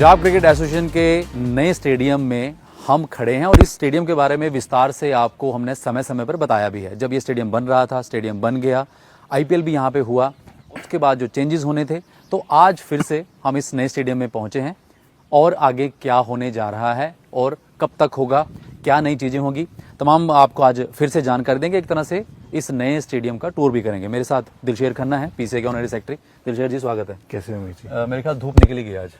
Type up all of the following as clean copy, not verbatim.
Punjab cricket association के नए stadium में हम खड़े हैं और इस स्टेडियम के बारे में विस्तार से आपको हमने समय समय पर बताया भी है। जब ये स्टेडियम बन रहा था, स्टेडियम बन गया, आईपीएल भी यहाँ पे हुआ, उसके बाद जो चेंजेस होने थे, तो आज फिर से हम इस नए स्टेडियम में पहुँचे हैं और आगे क्या होने जा रहा है और कब तक होगा, क्या नई चीज़ें होंगी, तमाम आपको आज फिर से जानकारी देंगे। एक तरह से इस नए स्टेडियम का टूर भी करेंगे। मेरे साथ दिलशेर खन्ना है, पीसीए के ऑनरी सेक्रेटरी। दिलशेर जी स्वागत है। कैसे हैं जी? मेरे ख्याल धूप निकली गई आज।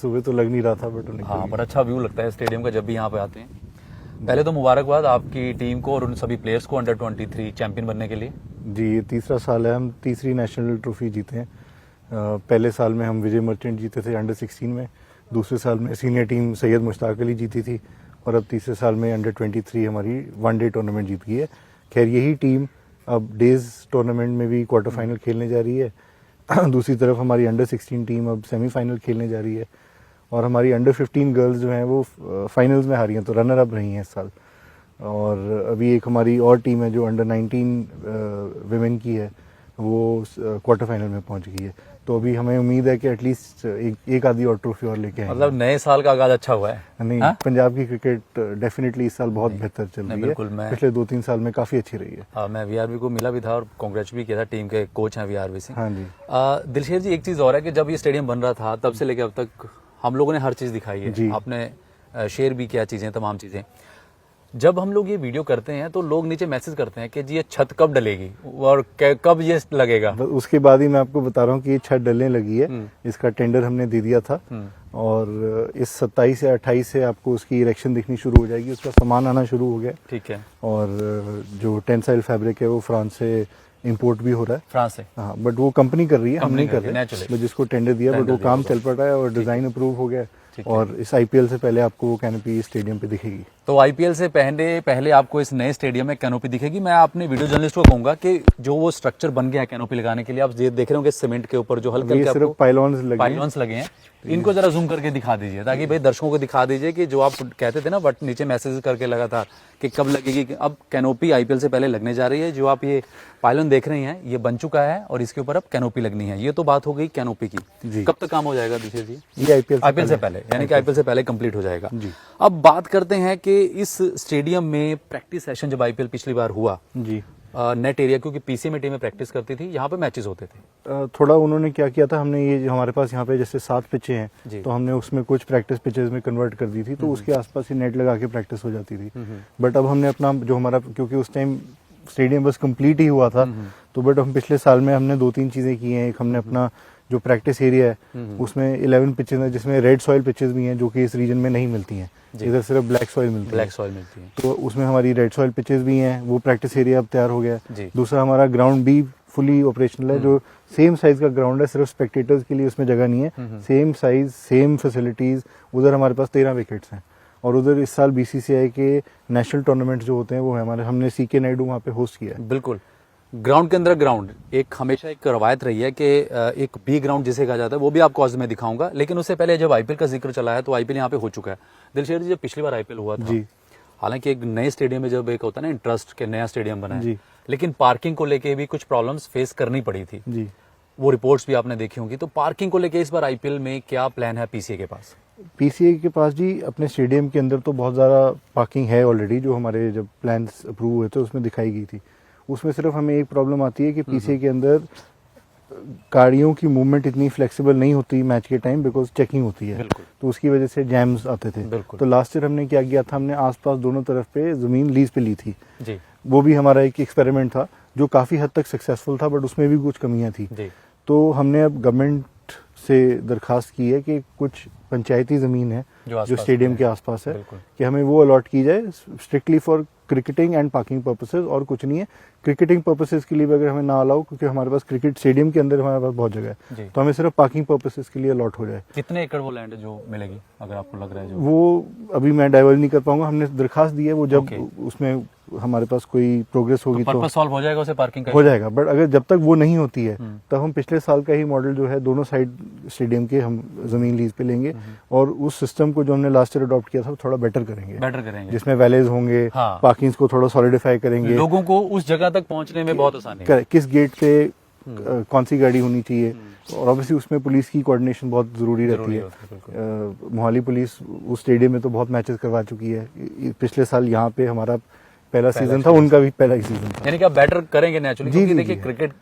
सुबह तो लग नहीं रहा था बट हाँ, बड़ा अच्छा व्यू लगता है स्टेडियम का जब भी यहाँ पे आते हैं। पहले तो मुबारकबाद आपकी टीम को और उन सभी प्लेयर्स को अंडर 23 चैंपियन बनने के लिए। जी, ये तीसरा साल है, हम तीसरी नेशनल ट्रॉफी जीते हैं। पहले साल में हम विजय मर्चेंट जीते थे अंडर 16 में, दूसरे साल में सीनियर टीम सैयद मुश्ताक अली जीती थी और अब तीसरे साल में अंडर 23 हमारी वनडे टूर्नामेंट जीत गई है। खैर यही टीम अब डेज टूर्नामेंट में भी क्वार्टर फाइनल खेलने जा रही है। दूसरी तरफ हमारी अंडर 16 टीम अब सेमीफाइनल खेलने जा रही है और हमारी अंडर 15 गर्ल्स जो हैं वो फाइनल्स में हारी हैं, तो रनर अप रही हैं इस साल। और अभी एक हमारी और टीम है जो अंडर 19 विमेन की है, वो क्वार्टर फाइनल में पहुंच गई है। तो अभी हमें उम्मीद है कि एटलीस्ट एक आधी और ट्रॉफी और लेके आएंगे। मतलब नए साल का आगाज अच्छा हुआ है। नहीं, पंजाब की क्रिकेट डेफिनेटली इस साल बहुत बेहतर चल रही है। पिछले 2-3 साल में काफी अच्छी रही है। हाँ, मैं वीआरबी को मिला भी था और कांग्रेचुलेट भी किया था, टीम के कोच हैं वीआरबी से। हाँ जी। दिलशेर जी, एक चीज और है कि जब ये स्टेडियम बन रहा था तब से लेकर अब तक हम लोगों ने हर चीज दिखाई है, आपने शेयर भी किया चीजें, तमाम चीजें। जब हम लोग ये वीडियो करते हैं तो लोग नीचे मैसेज करते हैं कि जी ये छत कब डलेगी और कब ये लगेगा। उसके बाद ही मैं आपको बता रहा हूँ कि ये छत डलने लगी है। इसका टेंडर हमने दे दिया था और इस 27 या 28 से आपको उसकी इरेक्शन दिखनी शुरू हो जाएगी, उसका सामान आना शुरू हो गया। ठीक है। और जो टेंसाइल फैब्रिक है वो फ्रांस से इंपोर्ट भी हो रहा है। फ्रांस से? हाँ, बट वो कंपनी कर रही है, हम नहीं कर रहे, तो जिसको टेंडर दिया, बट वो काम चल पड़ रहा है और डिजाइन अप्रूव हो गया और इस आईपीएल से पहले आपको वो कैनोपी स्टेडियम पे दिखेगी। तो आईपीएल से पहले आपको इस नए स्टेडियम में कैनोपी दिखेगी। मैं अपने वीडियो जर्नलिस्ट को कहूंगा कि जो वो स्ट्रक्चर बन गया है कैनोपी लगाने के लिए, आप ये देख रहे होंगे सीमेंट के ऊपर जो हल्के सिर्फ पाइलॉन्स लगे हैं, इनको जरा जूम करके दिखा दीजिए ताकि भाई दर्शकों को दिखा दीजिए कि जो आप कहते थे ना बट नीचे मैसेज करके लगातार कि कब लगेगी, अब कैनोपी आईपीएल से पहले लगने जा रही है। जो आप ये पाइलॉन देख रहे हैं ये बन चुका है और इसके ऊपर अब कैनोपी लगनी है। ये तो बात हो गई कैनोपी की। कब तक काम हो जाएगा दिलशेर जी? ये आईपीएल से पहले, यानी कि आईपीएल से पहले कंप्लीट हो जाएगा। अब बात करते हैं कि इस स्टेडियम में प्रैक्टिस सेशन जब आईपीएल पिछली बार हुआ जी, नेट एरिया, क्योंकि पीसीए में टीमें प्रैक्टिस करती थी, यहाँ पे मैचेस होते थे। थोड़ा उन्होंने क्या किया था, हमने ये हमारे पास यहाँ पे जैसे 7 पिचें हैं तो हमने उसमें कुछ प्रैक्टिस पिचेस में कन्वर्ट कर दी थी, तो उसके आसपास ही नेट लगा के प्रैक्टिस हो जाती थी। बट अब हमने अपना जो हमारा, क्योंकि उस टाइम स्टेडियम बस कंप्लीट ही हुआ था, तो बट हम पिछले साल में हमने 2-3 चीजें की हैं। एक हमने अपना जो प्रैक्टिस एरिया है उसमें 11 पिचेस है, जिसमें रेड सॉइल पिचेस भी हैं जो कि इस रीजन में नहीं मिलती हैं, इधर सिर्फ ब्लैक सॉइल मिलती है। तो उसमें हमारी रेड सॉइल पिचेस भी हैं, वो प्रैक्टिस एरिया अब तैयार हो गया। दूसरा हमारा ग्राउंड भी फुली ऑपरेशनल है, जो सेम साइज का ग्राउंड है, सिर्फ स्पेक्टेटर्स के लिए उसमें जगह नहीं है, सेम साइज सेम फैसिलिटीज। उधर हमारे पास 13 विकेट्स हैं और उधर इस साल बीसीसीआई के नेशनल टूर्नामेंट जो होते हैं वो हमारे, हमने सीके नायडू वहाँ पे होस्ट किया है। बिल्कुल, ग्राउंड के अंदर ग्राउंड एक हमेशा एक रवायत रही है कि एक बी ग्राउंड जिसे कहा जाता है, वो भी आपको आज मैं दिखाऊंगा। लेकिन उससे पहले जब आईपीएल का जिक्र चला है तो आईपीएल यहाँ पे हो चुका है। दिलशेर जी, जब पिछली बार आईपीएल हुआ था, हालांकि एक नए स्टेडियम में जब एक होता है ना इंटरेस्ट के नया स्टेडियम बना है, लेकिन पार्किंग को लेके भी कुछ प्रॉब्लम्स फेस करनी पड़ी थी जी। वो रिपोर्ट्स भी आपने देखी होंगी। तो पार्किंग को लेके इस बार आईपीएल में क्या प्लान है पीसीए के पास? पीसीए के पास जी अपने स्टेडियम के अंदर तो बहुत ज़्यादा पार्किंग है ऑलरेडी, जो हमारे जब प्लान्स अप्रूव हुए थे उसमें दिखाई गई थी। उसमें सिर्फ हमें एक प्रॉब्लम आती है कि पीसीए के अंदर गाड़ियों की मूवमेंट इतनी फ्लेक्सिबल नहीं होती मैच के टाइम, बिकॉज चेकिंग होती है, तो उसकी वजह से जैम्स आते थे। तो लास्ट ईयर हमने क्या किया था, हमने आसपास दोनों तरफ पे जमीन लीज पे ली थी जी। वो भी हमारा एक एक्सपेरिमेंट था जो काफ़ी हद तक सक्सेसफुल था, बट उसमें भी कुछ कमियां थी। तो हमने अब गवर्नमेंट से दरखास्त की है कि कुछ पंचायती ज़मीन है जो स्टेडियम के आसपास है कि हमें वो अलॉट की जाए strictly for cricketing and parking purposes, और कुछ नहीं है। क्रिकेटिंग पर्पसेस के लिए भी अगर हमें ना अलाउ, क्योंकि हमारे पास क्रिकेट स्टेडियम के अंदर हमारे पास बहुत जगह है, तो हमें सिर्फ पार्किंग पर्पसेस के लिए अलॉट हो जाए। कितने एकड़ वो लैंड जो मिलेगी अगर आपको लग रहा है? जो वो अभी मैं डाइवर्ज नहीं कर पाऊंगा, हमने दरखास्त दी है, वो जब उसमें हमारे पास कोई प्रोग्रेस होगी तो सॉल्व हो जाएगा, उसे पार्किंग हो जाएगा। बट अगर जब तक वो नहीं होती है तब हम पिछले साल का ही मॉडल जो है दोनों साइड स्टेडियम के हम जमीन लीज पे लेंगे और उस सिस्टम को जो हमने लास्ट ईयर अडॉप्ट किया था थोड़ा बेटर करेंगे, जिसमें वैलेज होंगे, पार्किंग्स को थोड़ा सॉलिडिफाई करेंगे, लोगों को उस जगह तक पहुंचने में बहुत आसानी है, किस गेट पे कौन सी गाड़ी होनी चाहिए, और ऑब्वियसली उसमें पुलिस की कोऑर्डिनेशन बहुत ज़रूरी रहती है। मोहाली पुलिस उस स्टेडियम में तो बहुत मैचेस करवा चुकी है। पिछले साल यहाँ पे हमारा पहला सीजन था, उनका भी पहला ही सीजन था। यानी कि आप बेटर करेंगे नेचुरली, जी, क्योंकि जी, देखिए जी। क्रिकेट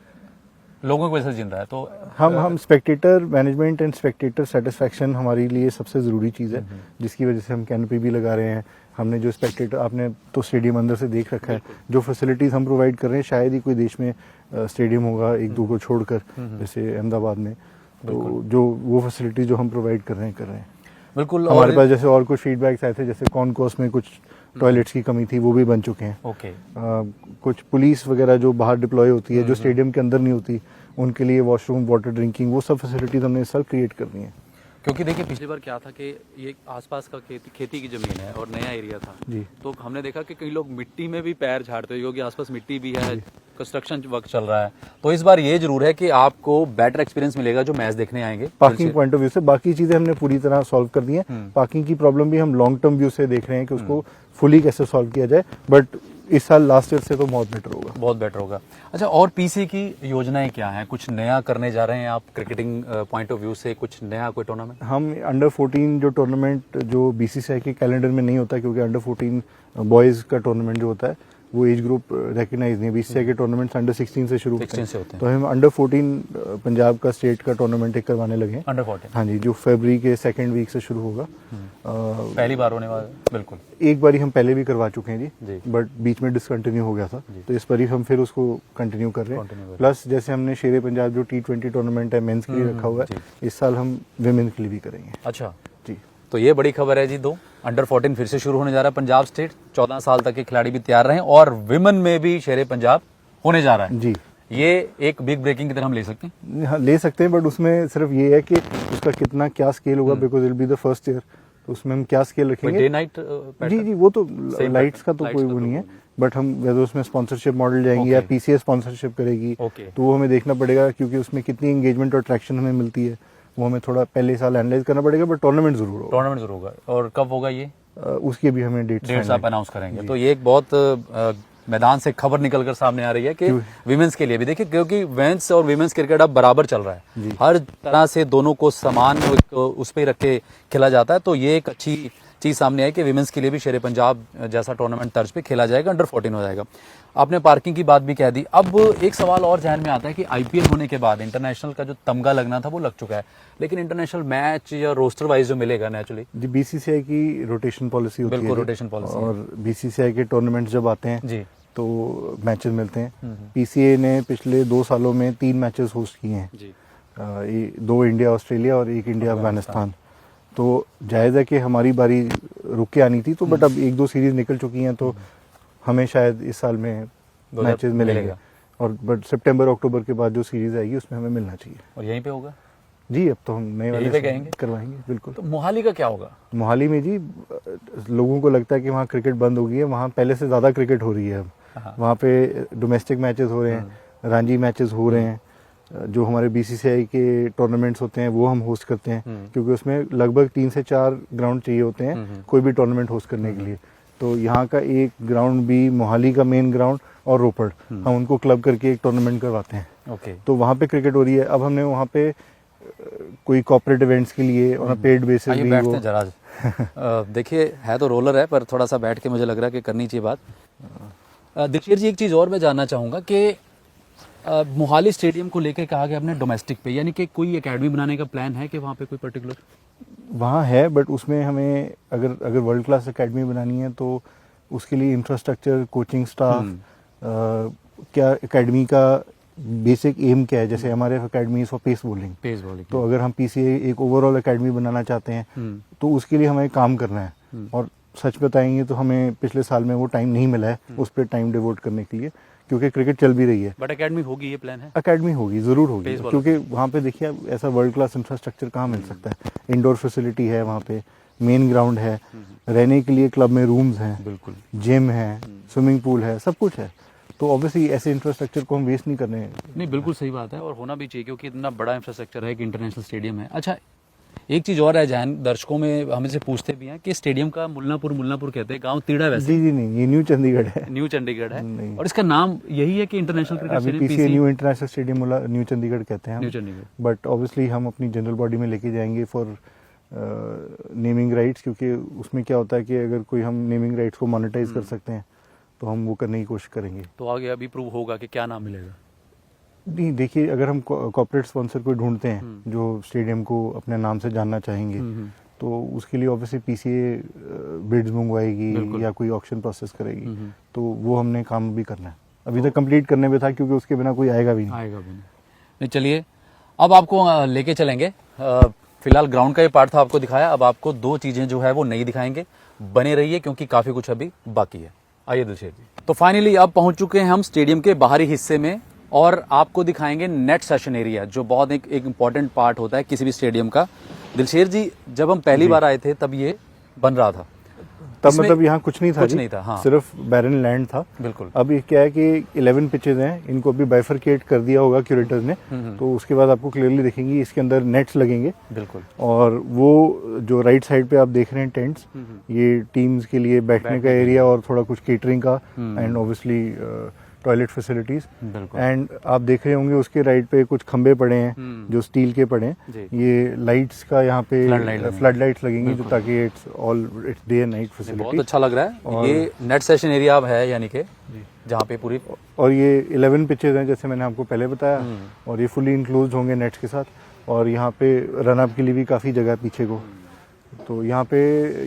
लोगों की वजह से जिन रहा है, तो हम Spectator management and Spectator satisfaction हमारे लिए सबसे ज़रूरी चीज़ है, जिसकी वजह से हम कैनोपी भी लगा रहे हैं। हमने जो स्पेक्टेटर, आपने तो स्टेडियम अंदर से देख रखा है, जो फैसिलिटीज़ हम प्रोवाइड कर रहे हैं, शायद ही कोई देश में स्टेडियम होगा एक दो को छोड़कर, जैसे अहमदाबाद में। तो जो वो फैसिलिटी जो हम प्रोवाइड कर रहे हैं बिल्कुल। हमारे पास जैसे और कुछ फीडबैक्स आए थे, जैसे कॉन्कोर्स में कुछ टॉयलेट्स की कमी थी, वो भी बन चुके हैं। ओके। कुछ पुलिस वगैरह जो बाहर डिप्लॉय होती है, जो स्टेडियम के अंदर नहीं होती, उनके लिए वॉशरूम, वाटर, ड्रिंकिंग, वो सब फैसिलिटीज हमने इस साल क्रिएट कर दी हैं। क्योंकि देखिए पिछली बार क्या था कि ये आसपास का खेती की जमीन है और नया एरिया था जी। तो हमने देखा कि कई लोग मिट्टी में भी पैर झाड़ते हुए, क्योंकि आसपास मिट्टी भी है, कंस्ट्रक्शन वर्क चल रहा है। तो इस बार ये जरूर है कि आपको बेटर एक्सपीरियंस मिलेगा जो मैच देखने आएंगे। पार्किंग पॉइंट ऑफ व्यू से बाकी चीजें हमने पूरी तरह सॉल्व कर दी हैं। पार्किंग की प्रॉब्लम भी हम लॉन्ग टर्म व्यू से देख रहे हैं कि उसको फुली कैसे सॉल्व किया जाए, बट इस साल लास्ट ईयर से तो बहुत बेटर होगा। बहुत बेटर होगा। अच्छा, और पीसी की योजनाएं क्या हैं? कुछ नया करने जा रहे हैं आप क्रिकेटिंग पॉइंट ऑफ व्यू से? कुछ नया कोई टूर्नामेंट? हम अंडर 14 जो टूर्नामेंट जो बीसीसीआई के कैलेंडर में नहीं होता, क्योंकि अंडर 14 बॉयज का टूर्नामेंट जो होता है वो एज ग्रुप रिकग्नाइज नहीं है। बीसीसीआई के टूर्नामेंट्स अंडर 16 से शुरू होते हैं। तो हम अंडर 14 पंजाब का स्टेट का टूर्नामेंट एक करवाने लगे हैं। अंडर 14? हाँ जी, जो फरवरी के सेकंड वीक से शुरू होगा। पहली बार होने वाला? बिल्कुल। एक बार ही हम पहले भी करवा चुके हैं जी। बट बीच में डिसकंटिन्यू हो गया था, तो इस बार ही हम फिर उसको कंटिन्यू कर रहे हैं। प्लस जैसे हमने शेरे पंजाब जो T20 टूर्नामेंट है मेंस के लिए रखा हुआ है, इस साल हम विमेंस के लिए भी करेंगे। अच्छा जी, तो ये बड़ी खबर है जी। दो अंडर 14 फिर से शुरू होने जा रहा है। पंजाब स्टेट 14 साल तक के खिलाड़ी भी तैयार रहे और विमेन में भी शेरे पंजाब होने जा रहा है जी। ये एक बिग ब्रेकिंग की तरह हम ले सकते हैं? हाँ, ले सकते हैं, बट उसमें सिर्फ ये है कि उसका कितना क्या स्केल होगा, because it be the first year. तो उसमें हम क्या स्केल रखेंगे? Day night? जी जी, वो तो लाइट्स का तो कोई वो नहीं है, बट हम वैसे उसमें स्पॉन्सरशिप मॉडल जाएंगे या पीसीए स्पॉन्सरशिप करेगी, तो वो हमें देखना पड़ेगा, क्योंकि उसमें कितनी एंगेजमेंट और ट्रैक्शन हमें मिलती है, वो हमें थोड़ा पहले साल एनालाइज करना पड़ेगा। बट टूर्नामेंट जरूर होगा। टूर्नामेंट जरूर होगा। और कब होगा ये? उसकी भी हमें डेट्स आप अनाउंस करेंगे। तो ये एक बहुत मैदान से खबर निकलकर सामने आ रही है कि विमेंस के लिए भी देखिए, क्योंकि मेंस और विमेंस क्रिकेट अब बराबर चल रहा है, हर तरह से दोनों को समान उस पे रख के खेला जाता है। तो ये एक अच्छी चीज सामने आई कि विमेंस के लिए भी शेरे पंजाब जैसा टूर्नामेंट तर्ज पे खेला जाएगा, अंडर 14 हो जाएगा। आपने पार्किंग की बात भी कह दी। अब एक सवाल और जहन में आता है कि आईपीएल होने के बाद इंटरनेशनल का जो तमगा लगना था वो लग चुका है, लेकिन इंटरनेशनल मैच या रोस्टर वाइज जो मिलेगा नेचुरली, जी, बीसीसीआई की रोटेशन पॉलिसी होती है। बिल्कुल रोटेशन पॉलिसी। और बीसीसीआई के टूर्नामेंट जब आते हैं जी तो मैचेस मिलते हैं। पीसीए ने पिछले 2 सालों में 3 मैचेस होस्ट किए हैं जी। 2 इंडिया ऑस्ट्रेलिया और 1 इंडिया अफगानिस्तान। तो जायज़ है कि हमारी बारी रुक के आनी थी, तो बट अब 1-2 सीरीज निकल चुकी हैं, तो हमें शायद इस साल में मैचेस मिलेंगे। और बट सितंबर अक्टूबर के बाद जो सीरीज आएगी उसमें हमें मिलना चाहिए। और यहीं पे होगा? जी, अब तो हम नए वाले कहेंगे करवाएंगे। बिल्कुल। तो मोहाली का क्या होगा? मोहाली में जी, लोगों को लगता है कि वहाँ क्रिकेट बंद हो गई है, वहाँ पहले से ज़्यादा क्रिकेट हो रही है अब। वहाँ पे डोमेस्टिक मैचेस हो रहे हैं, रणजी मैचेस हो रहे हैं, जो हमारे बीसीसीआई के टूर्नामेंट्स होते हैं वो हम होस्ट करते हैं, क्योंकि उसमें लगभग 3 से 4 ग्राउंड चाहिए होते हैं कोई भी टूर्नामेंट होस्ट करने के लिए। तो यहाँ का एक ग्राउंड भी, मोहाली का मेन ग्राउंड और रोपड़, हम उनको क्लब करके एक टूर्नामेंट करवाते हैं। तो वहाँ पे क्रिकेट हो रही है। अब हमने वहाँ पे कोई कॉर्पोरेट इवेंट्स के लिए और पेड बेसिस भी बैठते हैं जरा। देखिए है तो रोलर है, पर थोड़ा सा बैठ के मुझे लग रहा है कि करनी चाहिए बात। दीक्षित जी, एक चीज़ और मैं जानना चाहूँगा कि मोहाली स्टेडियम को लेकर कहा गया अपने डोमेस्टिक पे, यानी कि कोई एकेडमी बनाने का प्लान है कि वहाँ पे कोई पर्टिकुलर? वहाँ है, बट उसमें हमें अगर वर्ल्ड क्लास एकेडमी बनानी है तो उसके लिए इंफ्रास्ट्रक्चर, कोचिंग स्टाफ, क्या एकेडमी का बेसिक एम क्या है। जैसे हमारे एकेडमी फॉर पेस बॉलिंग, तो अगर हम पीसीए एक ओवरऑल एकेडमी बनाना चाहते हैं तो उसके लिए हमें काम करना है। और सच बताएंगे तो हमें पिछले साल में वो टाइम नहीं मिला है उस पर टाइम डिवोट करने के लिए, क्योंकि क्रिकेट चल भी रही है। बट एकेडमी होगी, ये प्लान है? एकेडमी होगी, जरूर होगी, क्योंकि वहाँ पे देखिए ऐसा वर्ल्ड क्लास इंफ्रास्ट्रक्चर कहाँ मिल सकता है। इंडोर फैसिलिटी है, वहाँ पे मेन ग्राउंड है, रहने के लिए क्लब में रूम्स हैं, बिल्कुल, जिम है, स्विमिंग पूल है, सब कुछ है। तो ऑब्वियसली ऐसे इंफ्रास्ट्रक्चर को हम वेस्ट नहीं करने। नहीं, बिल्कुल सही बात है, और होना भी चाहिए, क्योंकि इतना बड़ा इंफ्रास्ट्रक्चर है कि इंटरनेशनल स्टेडियम है। अच्छा, एक चीज और है जहन दर्शकों में हमें से पूछते भी हैं कि स्टेडियम का मुल्लापुर कहते हैं, गांव तीड़ा वैसे जी जी नहीं, ये न्यू चंडीगढ़ है। न्यू चंडीगढ़ है नहीं। और इसका नाम यही है कि इंटरनेशनल क्रिकेट अभी stadium PCA new international stadium new Chandigarh कहते हैं न्यू चंडीगढ़। बट ऑब्वियसली हम अपनी जनरल बॉडी में लेके जाएंगे फॉर नेमिंग राइट्स, क्योंकि उसमें क्या होता है कि अगर कोई हम नेमिंग राइट्स को मोनेटाइज कर सकते हैं तो हम वो करने की कोशिश करेंगे। तो आगे अभी प्रूव होगा कि क्या नाम मिलेगा। नहीं देखिए, अगर हम कॉर्पोरेट स्पॉन्सर को ढूंढते हैं जो स्टेडियम को अपने नाम से जानना चाहेंगे तो उसके लिए ऑब्वियसली पीसीए बिड्स मंगवाएगी या कोई ऑक्शन प्रोसेस करेगी, तो वो हमने काम भी करना है। अभी तक कंप्लीट करने में था क्योंकि उसके बिना कोई आएगा भी नहीं। नहीं चलिए अब आपको लेके चलेंगे। फिलहाल ग्राउंड का ये पार्ट था, आपको दिखाया। अब आपको दो चीजें जो है वो नई दिखाएंगे, बने रहिए क्योंकि काफी कुछ अभी बाकी है। आइए दिलशेर जी। तो फाइनली अब पहुंच चुके हैं हम स्टेडियम के बाहरी हिस्से में और आपको दिखाएंगे नेट सेशन एरिया, जो बहुत एक इम्पॉर्टेंट पार्ट होता है किसी भी स्टेडियम का। दिलशेर जी, जब हम पहली बार आए थे तब ये बन रहा था, तब मतलब यहाँ कुछ नहीं था, कुछ नहीं था, हाँ। सिर्फ बैरन लैंड था। बिल्कुल। अब ये क्या है कि 11 पिचेज हैं, इनको अभी बाइफरकेट कर दिया होगा क्यूरेटर्स ने, तो उसके बाद आपको क्लियरली दिखेंगी इसके अंदर नेट्स लगेंगे। बिल्कुल। और वो जो राइट साइड पे आप देख रहे हैं टेंट्स, ये टीम्स के लिए बैठने का एरिया और थोड़ा कुछ केटरिंग का and obviously toilet facilities. And आप देख रहे होंगे उसके राइट पे कुछ खंबे पड़े हैं जो स्टील के पड़े हैं। ये लाइट्स का यहाँ पे फ्लड लाइट्स लगेंगी जो ताकि it's day and night facility. बहुत अच्छा लग रहा है। ये नेट सेशन एरिया अब है यानी कि जहाँ पे पूरी, और ये 11 पिचेज हैं जैसे मैंने आपको पहले बताया, और ये फुली इंक्लोज होंगे नेट्स के साथ। और यहाँ पे रन अप के लिए भी काफ़ी जगह पीछे को, तो यहाँ पे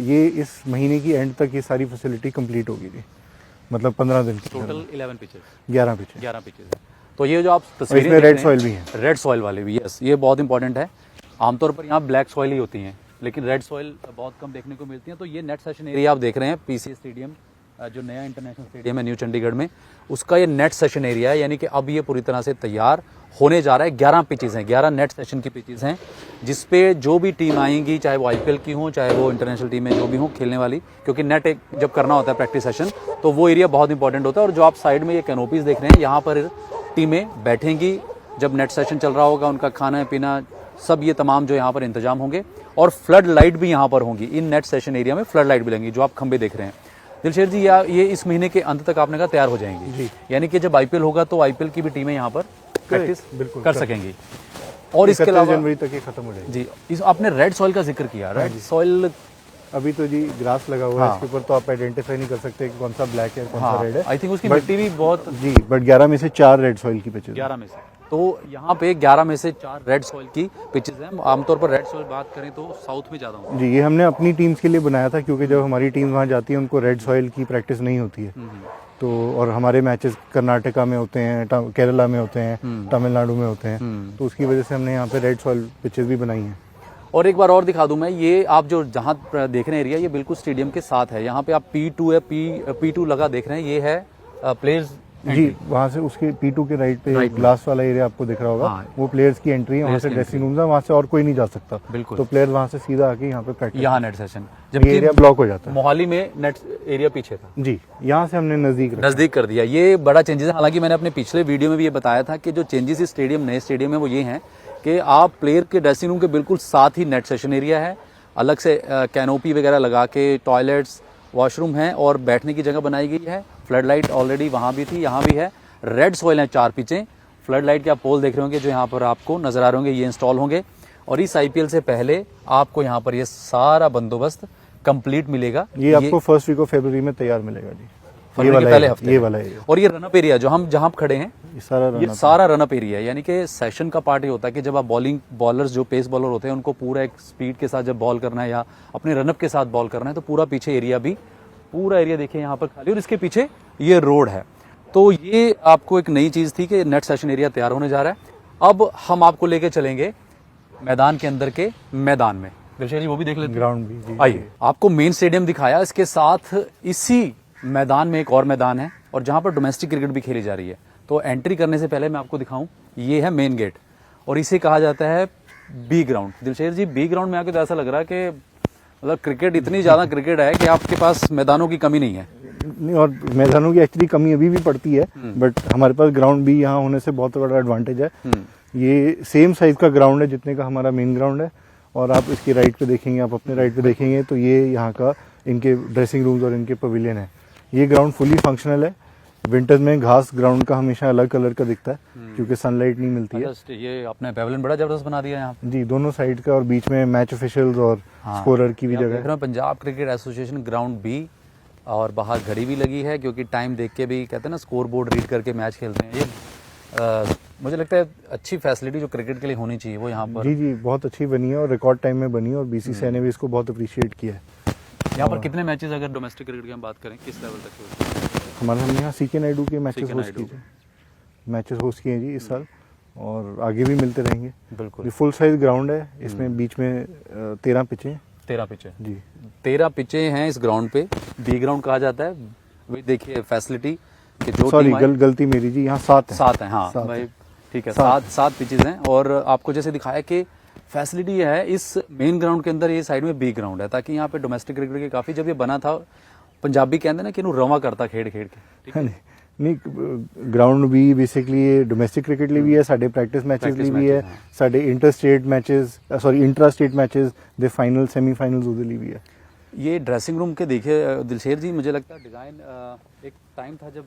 ये इस महीने की एंड तक ये सारी फैसिलिटी कंप्लीट होगी जी, मतलब 15 दिन की। टोटल 11 पिचेस, 11 पिचेस है। तो ये जो आप तस्वीरें इसमें रेड सॉइल भी है, रेड सॉइल वाले भी, यस, ये बहुत इंपॉर्टेंट है। आमतौर पर यहाँ ब्लैक सॉइल ही होती हैं, लेकिन रेड सॉइल बहुत कम देखने को मिलती है। तो ये नेट सेशन एरिया आप देख रहे हैं पीसीए स्टेडियम, जो नया इंटरनेशनल स्टेडियम है न्यू चंडीगढ़ में, उसका ये नेट सेशन एरिया है। यानी कि अब ये पूरी तरह से तैयार होने जा रहा है। 11 पिचेस हैं, 11 नेट सेशन की पिचेस हैं, जिसपे जो भी टीम आएंगी, चाहे वो आईपीएल की हो, चाहे वो इंटरनेशनल टीम में जो भी हो खेलने वाली, क्योंकि नेट एक जब करना होता है प्रैक्टिस सेशन, तो वो एरिया बहुत इंपॉर्टेंट होता है। और जो आप साइड में ये कैनोपीज देख रहे हैं, यहाँ पर टीमें बैठेंगी जब नेट सेशन चल रहा होगा, उनका खाना पीना सब ये तमाम जो यहाँ पर इंतजाम होंगे। और फ्लड लाइट भी यहाँ पर होंगी, इन नेट सेशन एरिया में फ्लड लाइट भी लगेंगी, जो आप खंबे देख रहे हैं। दिलशेर जी, ये इस महीने के अंत तक आपने कहा तैयार हो जाएंगी, यानी कि जब आईपीएल होगा तो आईपीएल की भी टीमें यहाँ पर प्रैक्टिस बिल्कुल कर सकेंगी। और इसके अलावा जनवरी तक ये खत्म हो जाएगी जी। आपने रेड सॉइल का जिक्र किया, रेड सॉइल अभी तो जी ग्रास लगा हुआ है, इसके ऊपर तो आप आइडेंटिफाई नहीं कर सकते कि कौन सा ब्लैक है कौन सा रेड है। आई थिंक उसकी मिट्टी भी बहुत जी, बट 11 में से 4 रेड सॉइल की पिचेस, 11 में से। तो यहाँ पे 11 में से 4 रेड सॉइल की पिचेस हैं। आमतौर पर रेड सॉइल बात करें तो साउथ में ज़्यादा होता है जी। ये हमने अपनी टीम्स के लिए बनाया था, क्योंकि जब हमारी टीम वहाँ जाती है उनको रेड सॉइल की प्रैक्टिस नहीं होती है। तो और हमारे मैचेस कर्नाटका में होते हैं, केरला में होते हैं, तमिलनाडु में होते हैं, तो उसकी वजह से हमने यहाँ पे रेड सॉइल पिचेस भी बनाई हैं। और एक बार और दिखा दूं मैं, ये आप जो जहाँ देख रहे हैं एरिया, ये बिल्कुल स्टेडियम के साथ है। यहाँ पे आप P2 है, P2 लगा देख रहे हैं, ये है प्लेयर्स जी। वहाँ से उसके P2 के राइट पे ग्लास वाला एरिया आपको दिख रहा होगा, वो प्लेयर्स की एंट्री है, वहाँ से ड्रेसिंग रूम है, वहाँ से और कोई नहीं जा सकता। बिल्कुल। तो प्लेयर वहाँ से सीधा आके यहाँ पे प्रैक्टिस, यहाँ नेट सेशन, जब एरिया ब्लॉक हो जाता है। मोहाली में नेट एरिया पीछे था जी, यहाँ से हमने नजदीक कर दिया। ये बड़ा चेंजेस है। हालांकि मैंने अपने पिछले वीडियो में भी ये बताया था कि जो चेंजेस इस स्टेडियम, नए स्टेडियम में, वो ये हैं कि आप प्लेयर के ड्रेसिंग रूम के बिल्कुल साथ ही नेट सेशन एरिया है, अलग से कैनोपी वगैरह लगा के टॉयलेट्स, वॉशरूम हैं और बैठने की जगह बनाई गई है। फ्लड लाइट ऑलरेडी वहाँ भी थी, यहाँ भी है। रेड सॉइल है 4 पिचें, फ्लड लाइट के आप पोल देख रहे होंगे जो यहाँ पर आपको नजर आ रहे होंगे, ये इंस्टॉल होंगे। और इस आईपीएल से पहले आपको यहाँ पर ये सारा बंदोबस्त कंप्लीट मिलेगा। ये आपको फर्स्ट वीक ऑफ फरवरी में तैयार मिलेगा जी, फरवरी के पहले हफ्ते, ये वाला एरिया। और ये रनअप एरिया जो हम जहाँ खड़े हैं, ये सारा रनअप एरिया है। यानी कि सेशन का पार्ट ये होता है कि जब आप बॉलर्स जो पेस बॉलर होते हैं, उनको पूरा एक स्पीड के साथ जब बॉल करना है या अपने रनअप के साथ बॉल करना है, तो पूरा पीछे एरिया भी, पूरा एरिया देखिए यहाँ पर खाली, और इसके पीछे ये रोड है। तो ये आपको एक नई चीज थी कि नेट सेशन एरिया तैयार होने जा रहा है। अब हम आपको लेके चलेंगे मैदान के अंदर के मैदान में। दिलशेर जी, वो भी देख लेते हैं, ग्राउंड भी। आइए, आपको मेन स्टेडियम दिखाया, इसके साथ इसी मैदान में एक और मैदान है, और जहां पर डोमेस्टिक क्रिकेट भी खेली जा रही है। तो एंट्री करने से पहले मैं आपको दिखाऊं, ये है मेन गेट, और इसे कहा जाता है बी ग्राउंड। दिलशेर जी, बी ग्राउंड में आके तो ऐसा लग रहा है कि मतलब क्रिकेट, इतनी ज्यादा क्रिकेट है कि आपके पास मैदानों की कमी नहीं है। नहीं, और मैदानों की एक्चुअली कमी अभी भी पड़ती है, बट हमारे पास ग्राउंड भी यहाँ होने से बहुत बड़ा एडवांटेज है। ये सेम साइज का ग्राउंड है जितने का हमारा मेन ग्राउंड है, और आप इसकी राइट पे देखेंगे, आप अपने राइट पे देखेंगे तो ये यहाँ का इनके ड्रेसिंग रूम्स और इनके पवेलियन है। ये ग्राउंड फुली फंक्शनल है। विंटर्स में घास ग्राउंड का हमेशा अलग कलर का दिखता है क्योंकि सनलाइट नहीं मिलती है। अच्छा, ये आपने पैवेलियन बड़ा जबरदस्त बना दिया यहाँ पे। जी, दोनों साइड का और बीच में मैच ऑफिशियल्स और स्कोरर की भी आप जगह देख है। रहे हो Punjab cricket association ground B, और बाहर घड़ी भी लगी है क्योंकि टाइम देख के भी कहते हैं ना, स्कोर बोर्ड रीड करके मैच खेलते हैं। ये मुझे लगता है अच्छी फैसिलिटी जो क्रिकेट के लिए होनी चाहिए वो यहाँ पर। जी जी, बहुत अच्छी बनी है और रिकॉर्ड टाइम में बनी है और बीसीसीआई ने भी इसको बहुत अप्रिशिएट किया है। यहाँ पर कितने मैचेस अगर डोमेस्टिक क्रिकेट की हम बात करें किस लेवल तक होते हैं? हमारे हमने यहाँ सीके नायडू के मैचेस CK होस्ट नायडू। किए, मैचेस होस्ट किए हैं जी इस साल, और आगे भी मिलते रहेंगे। बिल्कुल। ये फुल साइज ग्राउंड है, इसमें बीच में 13 पिचें हैं। 13 पिचे, जी 13 पिचे हैं इस ग्राउंड पे। बी ग्राउंड कहा जाता है। वही देखिए फैसिलिटी कि जो सॉरी, टीम आई- गलती मेरी जी, यहाँ 7 है। 7 है, हाँ सात भाई है। ठीक है, सात। सात पिचेज हैं। और आपको जैसे दिखाया कि फैसिलिटी ये है इस मेन ग्राउंड के अंदर, ये साइड में बी ग्राउंड है ताकि यहाँ पे डोमेस्टिक क्रिकेट के काफी, जब ये बना था पंजाबी कहते हैं ना कि इनू रवा करता खेड़ खेड़ के, ठीक है? नहीं, ग्राउंड भी बेसिकली ये डोमेस्टिक क्रिकेट ਲਈ ਵੀ ਹੈ, ਸਾਡੇ ਪ੍ਰੈਕਟਿਸ ਮੈਚਸ Practice ਲਈ ਵੀ ਹੈ, matches, ਸਾਡੇ interstate matches, sorry intrastate matches ਦੇ फाइनल सेमीफाइनल्स ਉਹਦੇ ਲਈ ਵੀ है। ये ड्रेसिंग रूम के देखिए दिलशेर जी, मुझे लगता है डिजाइन, एक टाइम था जब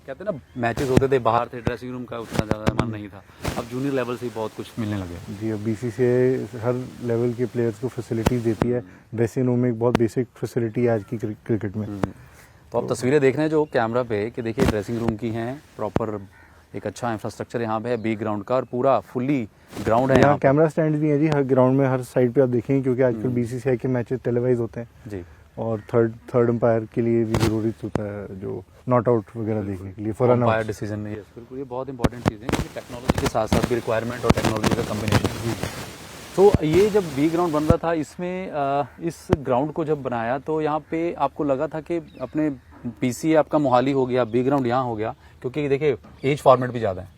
कहते हैं ना मैचेस होते थे बाहर थे, ड्रेसिंग रूम का उतना ज्यादा मन नहीं था। अब जूनियर लेवल से ही बहुत कुछ मिलने लगे। जी, अब बीसीसीआई हर लेवल के प्लेयर्स को फैसिलिटीज देती है। ड्रेसिंग रूम में एक बहुत बेसिक फैसिलिटी है आज की क्रिकेट में। तो आप तस्वीरें देख रहे हैं जो कैमरा पे कि देखिए ड्रेसिंग रूम की हैं, प्रॉपर एक अच्छा इंफ्रास्ट्रक्चर यहाँ पे है बी ग्राउंड का, और पूरा फुल्ली ग्राउंड है यहाँ यहाँ पे। कैमरा स्टैंड भी है जी हर ग्राउंड में, हर साइड पे आप देखेंगे क्योंकि आजकल बीसीसीआई के मैचेस टेलीवाइज होते हैं जी, और थर्ड अंपायर के लिए भी जरूरी होता है जो नॉट आउट वगैरह देखने के लिए, for run umpire out. Decision, yes बिल्कुल, ये बहुत इंपॉर्टेंट चीज़ है क्योंकि टेक्नोलॉजी के साथ साथ भी रिक्वायरमेंट और टेक्नोलॉजी का कॉम्बिनेशन। तो ये जब बी ग्राउंड बन रहा था, इसमें इस ग्राउंड को जब बनाया तो यहाँ पे आपको लगा था कि अपने पीसीए आपका मोहाली हो गया, बी ग्राउंड यहाँ हो गया, क्योंकि देखिए एज फॉर्मेट भी ज़्यादा है।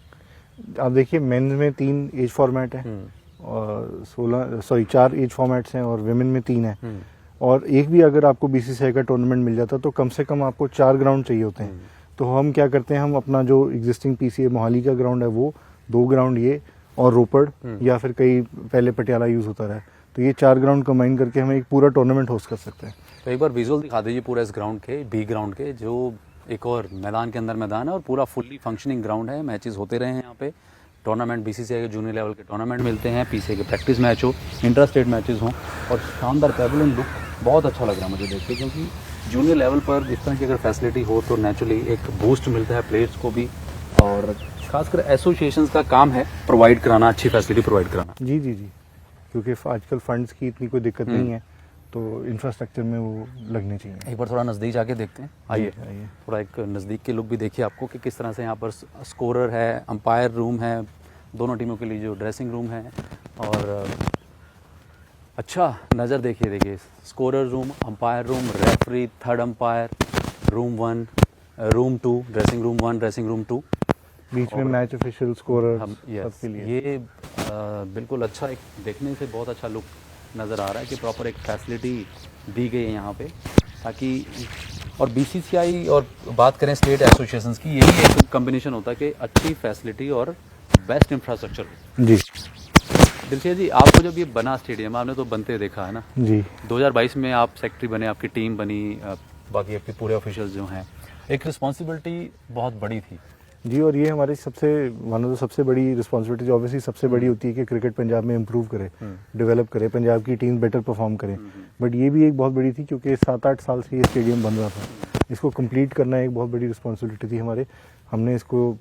आप देखिए मेंस में 3 एज फॉर्मेट है और 4 एज फॉर्मेट्स हैं और विमेन में 3 है, और एक भी अगर आपको बीसीसीआई का टूर्नामेंट मिल जाता तो कम से कम आपको 4 ग्राउंड चाहिए होते हैं। तो हम क्या करते हैं, हम अपना जो एग्जिस्टिंग पीसीए मोहाली का ग्राउंड है वो 2 ग्राउंड ये और रोपड़ या फिर कई पहले पटियाला यूज होता रहा है, तो ये 4 ग्राउंड कंबाइन करके हम एक पूरा टूर्नामेंट होस्ट कर सकते हैं। तो एक बार विजुअल दिखा दीजिए पूरा इस ग्राउंड के, बी ग्राउंड के, जो एक और मैदान के अंदर मैदान है और पूरा फुल्ली फंक्शनिंग ग्राउंड है। मैचेस होते रहे हैं यहाँ पे, टूर्नामेंट बीसीसीआई के जूनियर लेवल के टूर्नामेंट मिलते हैं, पीसीए के प्रैक्टिस मैच हो, इंटर स्टेट मैचेस हों, और शानदार पैवेलियन लुक बहुत अच्छा लग रहा है मुझे देख के, क्योंकि जूनियर लेवल पर जिस तरह की अगर फैसिलिटी हो तो नेचुरली एक बूस्ट मिलता है प्लेयर्स को भी, और खासकर एसोसिएशंस का काम है प्रोवाइड कराना, अच्छी फैसिलिटी प्रोवाइड कराना। जी जी जी, क्योंकि आजकल फंड्स की इतनी कोई दिक्कत नहीं है तो इंफ्रास्ट्रक्चर में वो लगने चाहिए। एक बार थोड़ा नज़दीक जाके देखते हैं, आइए आइए। थोड़ा एक नज़दीक के लुक भी देखिए आपको कि किस तरह से यहाँ पर स्कोरर है, अंपायर रूम है, दोनों टीमों के लिए जो ड्रेसिंग रूम है, और अच्छा नज़र देखिए scorer room, umpire room, referee, third umpire, room 1, room 2, dressing room 1, dressing room 2, बीच में मैच ऑफिशियल स्कोरर हम सबके लिए। ये बिल्कुल अच्छा, एक देखने से बहुत अच्छा लुक नज़र आ रहा है कि प्रॉपर एक फैसिलिटी दी गई है यहाँ पे, ताकि और बीसीसीआई और बात करें स्टेट एसोसिएशंस की, यही एक कॉम्बिनेशन होता है कि अच्छी फैसिलिटी और बेस्ट इंफ्रास्ट्रक्चर हो। जी दिलशेर जी, आपको जब ये बना स्टेडियम, आपने तो बनते देखा है ना, जी 2022 में आप सेक्रेटरी बने, आपकी टीम बनी, बाकी आपके पूरे ऑफिशियल्स जो हैं, एक रिस्पॉन्सिबिलिटी बहुत बड़ी थी। जी, और ये हमारी सबसे बड़ी रिस्पॉन्सिबिलिटी जो ऑब्वियसली सबसे बड़ी होती है कि क्रिकेट पंजाब में इम्प्रूव करे, डेवलप करे, पंजाब की टीम बेटर परफॉर्म करे। बट ये भी एक बहुत बड़ी थी क्योंकि 7-8 साल से ये स्टेडियम बन रहा था, इसको कंप्लीट करना एक बहुत बड़ी रिस्पॉन्सिबिलिटी थी हमारे। हमने इसको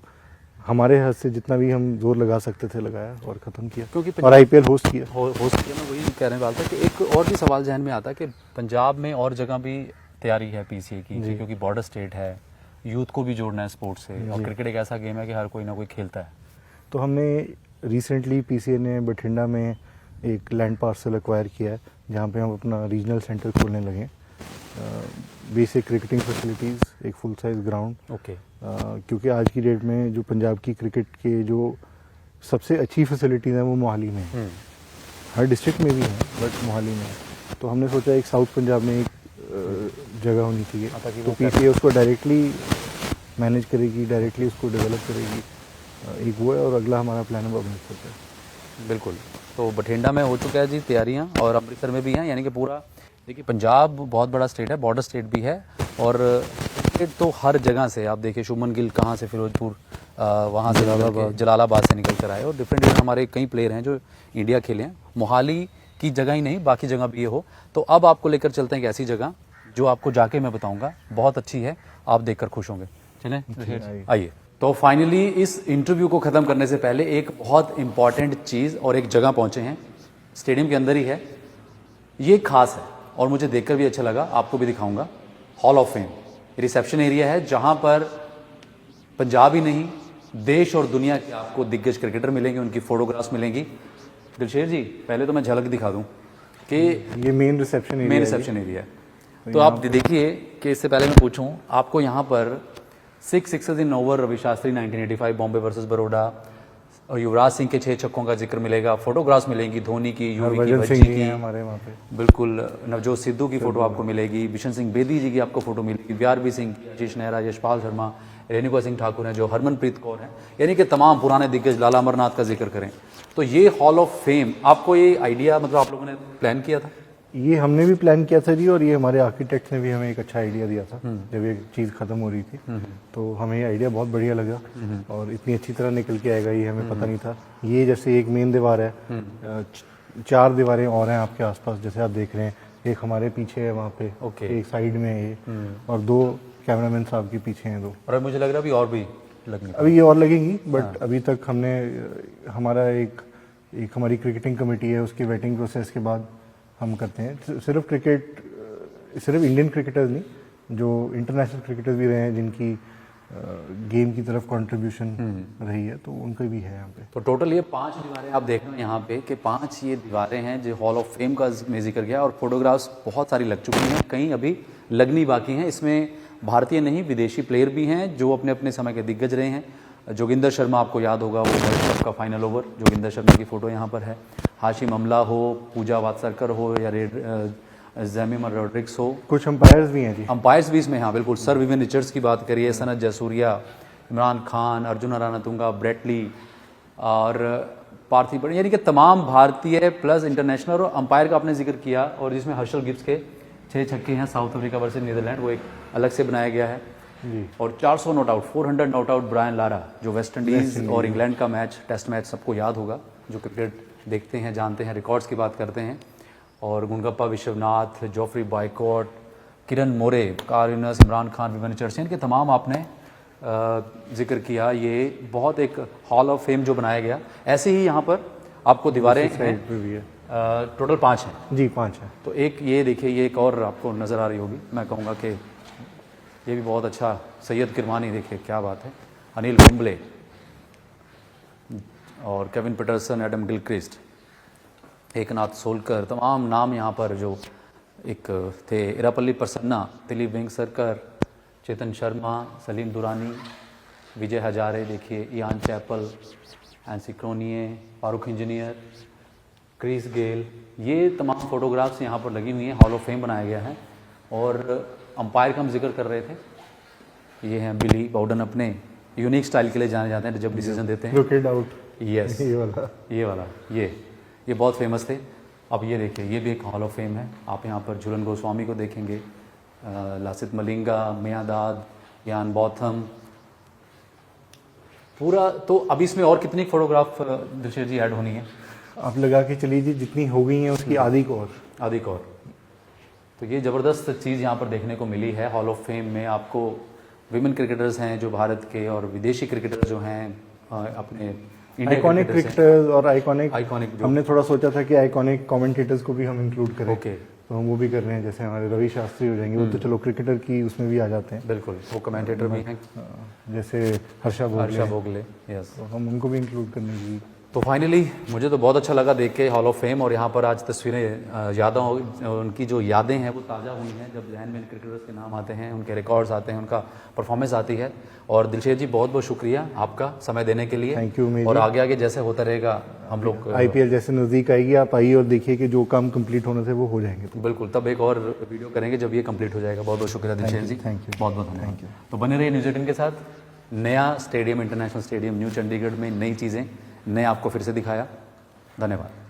हमारे हाथ से जितना भी हम जोर लगा सकते थे लगाया और ख़त्म किया, क्योंकि और आईपीएल होस्ट किया। होस्ट किया, मैं वही कहने वाला था कि एक और भी सवाल जहन में आता है कि पंजाब में और जगह भी तैयारी है पीसीए की, क्योंकि बॉर्डर स्टेट है, यूथ को भी जोड़ना है स्पोर्ट्स से, और क्रिकेट एक ऐसा गेम है कि हर कोई ना कोई खेलता है। तो हमने रिसेंटली पीसीए ने बठिंडा में एक लैंड पार्सल एक्वायर किया है जहाँ पे हम अपना रीजनल सेंटर खोलने लगे, बेसिक क्रिकेटिंग फैसिलिटीज़, एक फुल साइज ग्राउंड। ओके। क्योंकि आज की डेट में जो पंजाब की क्रिकेट के जो सबसे अच्छी फैसिलिटीज़ हैं वो मोहाली में है, हर डिस्ट्रिक्ट में भी है बट मोहाली में है। तो हमने सोचा एक साउथ पंजाब में एक जगह होनी चाहिए, तो पीसीए उसको डायरेक्टली मैनेज करेगी, डायरेक्टली उसको डेवलप करेगी, एक वो है, और अगला हमारा प्लान है वो अमृतसर है। बिल्कुल। तो बठिंडा में हो चुका है जी तैयारियां और अमृतसर में भी हैं, यानी कि पूरा देखिए पंजाब बहुत बड़ा स्टेट है, बॉर्डर स्टेट भी है और क्रिकेट तो हर जगह से आप देखिए शुभमन गिल कहाँ से फिरोजपुर वहाँ से जलालाबाद से निकल कर आए और डिफरेंट हमारे कई प्लेयर हैं जो इंडिया खेले हैं। मोहाली की जगह ही नहीं बाकी जगह भी ये हो। तो अब आपको लेकर चलते हैं एक ऐसी जगह जो आपको जाके मैं बताऊंगा, बहुत अच्छी है, आप देखकर खुश होंगे। चलें आइए। तो फाइनली इस इंटरव्यू को ख़त्म करने से पहले एक बहुत इंपॉर्टेंट चीज़ और एक जगह पहुंचे हैं, स्टेडियम के अंदर ही है, ये खास है और मुझे देखकर भी अच्छा लगा, आपको भी दिखाऊंगा। Hall of fame reception area है जहां पर पंजाब ही नहीं देश और दुनिया के आपको दिग्गज क्रिकेटर मिलेंगे, उनकी फोटोग्राफ्स मिलेंगी। दिलशेर जी पहले तो मैं झलक दिखा दूं कि ये मेन रिसेप्शन एरिया है। तो आप देखिए कि इससे पहले मैं पूछूं आपको, यहाँ पर 6 sixes in over Ravi Shastri 1985 Bombay versus Baroda और युवराज सिंह के 6 छक्कों का जिक्र मिलेगा, फोटोग्राफ्स मिलेंगी धोनी की, युवी की, भज्जी की, हमारे वहाँ पे बिल्कुल नवजोत सिद्धू की फोटो आपको मिलेगी, बिशन सिंह बेदी जी की आपको फोटो मिलेगी, VRB सिंह, आशीष नेहरा, यशपाल शर्मा, रेणुका सिंह ठाकुर हैं जो हरमनप्रीत कौर हैं, यानी कि तमाम पुराने दिग्गज, लाला अमरनाथ का जिक्र करें तो ये हॉल ऑफ फेम आपको ये आइडिया मतलब आप लोगों ने प्लान किया था? ये हमने भी प्लान किया था जी और ये हमारे आर्किटेक्ट्स ने भी हमें एक अच्छा आइडिया दिया था जब ये चीज़ खत्म हो रही थी। तो हमें ये आइडिया बहुत बढ़िया लगा और इतनी अच्छी तरह निकल के आएगा ये हमें पता नहीं था। ये जैसे एक मेन दीवार है, 4 दीवारें और हैं आपके आसपास जैसे आप देख रहे हैं, एक हमारे पीछे है वहाँ पे, एक साइड में है ये और 2 कैमरामैन साहब के पीछे हैं 2। और मुझे लग रहा है अभी और भी लगेंगी, अभी ये और लगेंगी बट अभी तक हमने हमारा एक हमारी क्रिकेटिंग कमेटी है, उसकी वेटिंग प्रोसेस के बाद हम करते हैं। सिर्फ क्रिकेट, सिर्फ इंडियन क्रिकेटर्स नहीं, जो इंटरनेशनल क्रिकेटर्स भी रहे हैं जिनकी गेम की तरफ कंट्रीब्यूशन रही है तो उनका भी है यहाँ पे। तो टोटल ये 5 दीवारें आप देख रहे हैं यहाँ पे कि 5 ये दीवारें हैं जो हॉल ऑफ फेम का में जिक्र किया और फोटोग्राफ्स बहुत सारी लग चुकी हैं, कई अभी लगनी बाकी हैं। इसमें भारतीय नहीं विदेशी प्लेयर भी हैं जो अपने अपने समय के दिग्गज रहे हैं। जोगिंदर शर्मा आपको याद होगा, वो वर्ल्ड कप का फाइनल ओवर, जोगिंदर शर्मा की फ़ोटो यहाँ पर है। हाशिम अमला हो, पूजा वात्सरकर हो या जैमिमा रॉड्रिक्स हो, कुछ अंपायर्स भी हैं जी, अंपायर्स भी इसमें, हाँ बिल्कुल। सर विवियन रिचर्ड्स की बात करिए, सनत जयसूर्या, इमरान खान, अर्जुन रानातुंगा, ब्रेटली और पार्थिव, यानी कि तमाम भारतीय प्लस इंटरनेशनल। और अंपायर का आपने जिक्र किया और जिसमें हर्षल गिब्स के 6 छक्के हैं साउथ अफ्रीका वर्सेस नीदरलैंड, वो एक अलग से बनाया गया है जी। और 400 not out, 400 not out Brian Lara, जो वेस्ट इंडीज़ और इंग्लैंड का मैच, टेस्ट मैच सबको याद होगा, जो क्रिकेट देखते हैं जानते हैं, रिकॉर्ड्स की बात करते हैं। और गुनगप्पा Vishwanath, Joffrey boycott, Kiran More, car Yunus, Imran Khan, Vivian चर्चिन के तमाम आपने जिक्र किया। ये बहुत एक हॉल ऑफ फेम जो बनाया गया। ऐसे ही यहाँ पर आपको दीवारें हैं, टोटल 5 हैं जी, 5 हैं। तो एक ये देखिए, ये एक और आपको नज़र आ रही होगी, मैं कहूँगा कि ये भी बहुत अच्छा, सैयद किरमानी देखिए क्या बात है, अनिल कुंबले और Kevin Pietersen, Adam Gilchrist, Eknath Solkar, तमाम नाम यहाँ पर जो एक थे, इरापल्ली प्रसन्ना, दिलीप वेंगसरकर, चेतन शर्मा, सलीम दुरानी, विजय हजारे देखिए, Ian Chappell, Hansie Cronje, Farokh Engineer, Chris Gayle, ये तमाम फोटोग्राफ्स यहाँ पर लगी हुई हैं। हॉल ऑफ फेम बनाया गया है। और अंपायर का हम जिक्र कर रहे थे, ये हैं बिली बाउडन, अपने यूनिक स्टाइल के लिए जाने जाते हैं जब डिसीजन देते हैं। विकेट आउट, यस, ये वाला ये बहुत फेमस थे। अब ये देखिए, ये भी एक हॉल ऑफ फेम है। आप यहाँ पर झूलन गोस्वामी को देखेंगे, लासित मलिंगा, मियादाद, यान बॉथम, पूरा। तो अब इसमें और कितनी फोटोग्राफ दिलशेर जी ऐड होनी है? आप लगा के चलिए जी, जितनी हो गई हैं उसकी आधी को और। तो ये ज़बरदस्त चीज़ यहाँ पर देखने को मिली है। हॉल ऑफ फेम में आपको विमेन क्रिकेटर्स हैं जो भारत के, और विदेशी क्रिकेटर्स जो हैं अपने आइकॉनिक क्रिकेटर्स और आइकॉनिक जो हमने थोड़ा सोचा था कि आइकॉनिक कमेंटेटर्स को भी हम इंक्लूड करें। ओके, तो हम वो भी कर रहे हैं, जैसे हमारे रवि शास्त्री हो जाएंगे, वो तो चलो क्रिकेटर की उसमें भी आ जाते हैं, बिल्कुल, वो कमेंटेटर भी हैं, जैसे हर्षा भोगले, यस, तो हम उनको भी इंक्लूड करने की। तो फाइनली मुझे तो बहुत अच्छा लगा देख के हॉल ऑफ फेम, और यहाँ पर आज तस्वीरें यादों, उनकी जो यादें हैं वो ताज़ा हुई हैं जब जहन में क्रिकेटर्स के नाम आते हैं, उनके रिकॉर्ड्स आते हैं, उनका परफॉर्मेंस आती है। और दिलशेर जी बहुत बहुत शुक्रिया आपका समय देने के लिए। Thank you. और आगे आगे जैसे होता रहेगा हम लोग, IPL जैसे नज़दीक आएगी, आप आइए और देखिए कि जो काम कंप्लीट होने से वो हो जाएंगे। तो बिल्कुल, तब एक और वीडियो करेंगे जब ये कंप्लीट हो जाएगा। बहुत बहुत शुक्रिया दिलशेर जी, थैंक यू, बहुत बहुत धन्यवाद। तो बने रहिए न्यूज़ 18 के साथ। नया stadium, international stadium new Chandigarh में नई चीज़ें, नए आपको फिर से दिखाया। धन्यवाद।